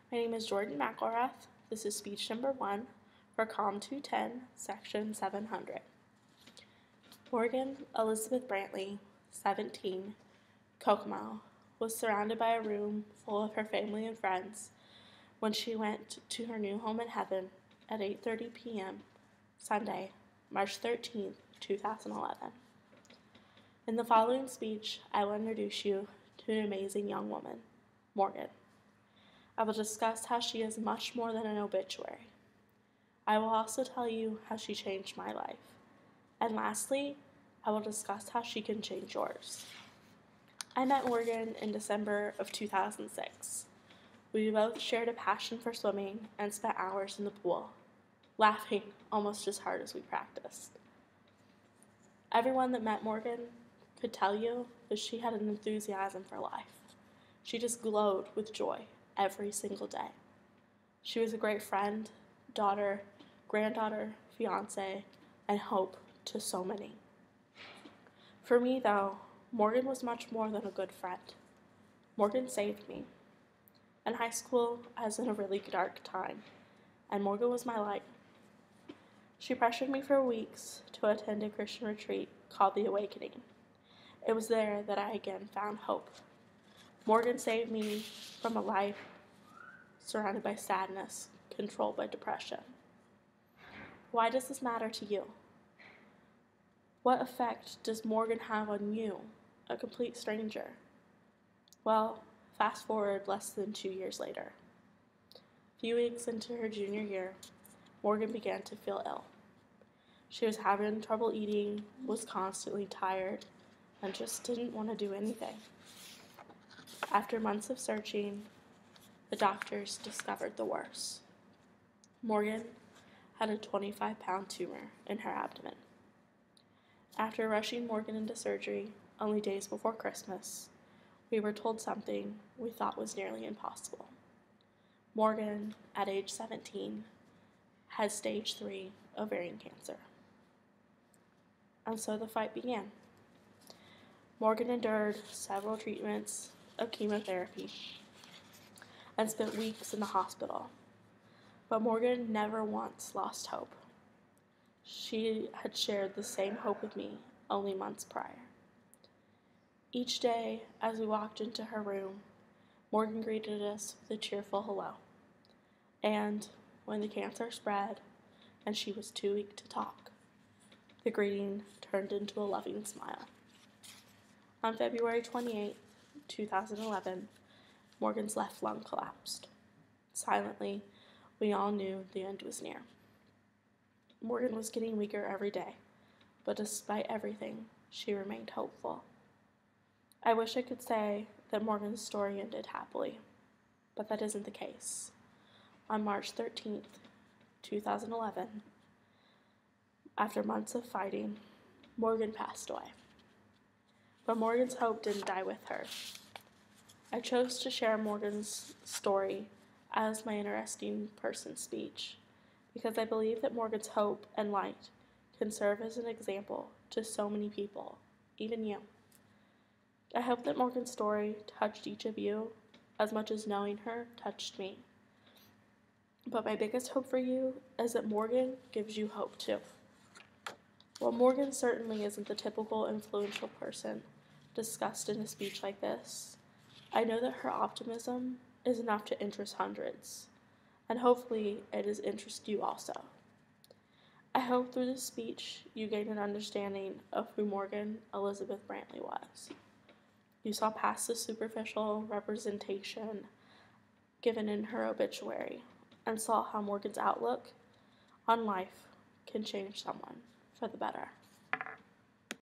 My name is Jordan McElrath. This is speech number 1 for Comm 210, section 700. Morgan Elizabeth Brantley, 17, Kokomo, was surrounded by a room full of her family and friends when she went to her new home in heaven at 8:30 p.m. Sunday, March 13, 2011. In the following speech, I will introduce you to an amazing young woman, Morgan. I will discuss how she is much more than an obituary. I will also tell you how she changed my life. And lastly, I will discuss how she can change yours. I met Morgan in December of 2006. We both shared a passion for swimming and spent hours in the pool, laughing almost as hard as we practiced. Everyone that met Morgan could tell you that she had an enthusiasm for life. She just glowed with joy every single day. She was a great friend, daughter, granddaughter, fiance, and hope to so many. For me, though, Morgan was much more than a good friend. Morgan saved me. In high school, I was in a really dark time, and Morgan was my light. She pressured me for weeks to attend a Christian retreat called The Awakening. It was there that I again found hope. Morgan saved me from a life surrounded by sadness, controlled by depression. Why does this matter to you? What effect does Morgan have on you, a complete stranger? Well, fast forward less than 2 years later. A few weeks into her junior year, Morgan began to feel ill. She was having trouble eating, was constantly tired, and just didn't want to do anything. After months of searching, the doctors discovered the worst. Morgan had a 25-pound tumor in her abdomen. After rushing Morgan into surgery only days before Christmas, we were told something we thought was nearly impossible. Morgan, at age 17, had stage 3 ovarian cancer. And so the fight began. Morgan endured several treatments of chemotherapy and spent weeks in the hospital. But Morgan never once lost hope. She had shared the same hope with me only months prior. Each day, as we walked into her room, Morgan greeted us with a cheerful hello. And when the cancer spread and she was too weak to talk, the greeting turned into a loving smile. On February 28, 2011, Morgan's left lung collapsed. Silently, we all knew the end was near. Morgan was getting weaker every day, but despite everything, she remained hopeful. I wish I could say that Morgan's story ended happily, but that isn't the case. On March 13, 2011, after months of fighting, Morgan passed away. But Morgan's hope didn't die with her. I chose to share Morgan's story as my interesting person speech because I believe that Morgan's hope and light can serve as an example to so many people, even you. I hope that Morgan's story touched each of you as much as knowing her touched me. But my biggest hope for you is that Morgan gives you hope too. While Morgan certainly isn't the typical influential person discussed in a speech like this, I know that her optimism is enough to interest hundreds, and hopefully it has interested you also. I hope through this speech you gain an understanding of who Morgan Elizabeth Brantley was. You saw past the superficial representation given in her obituary and saw how Morgan's outlook on life can change someone for the better.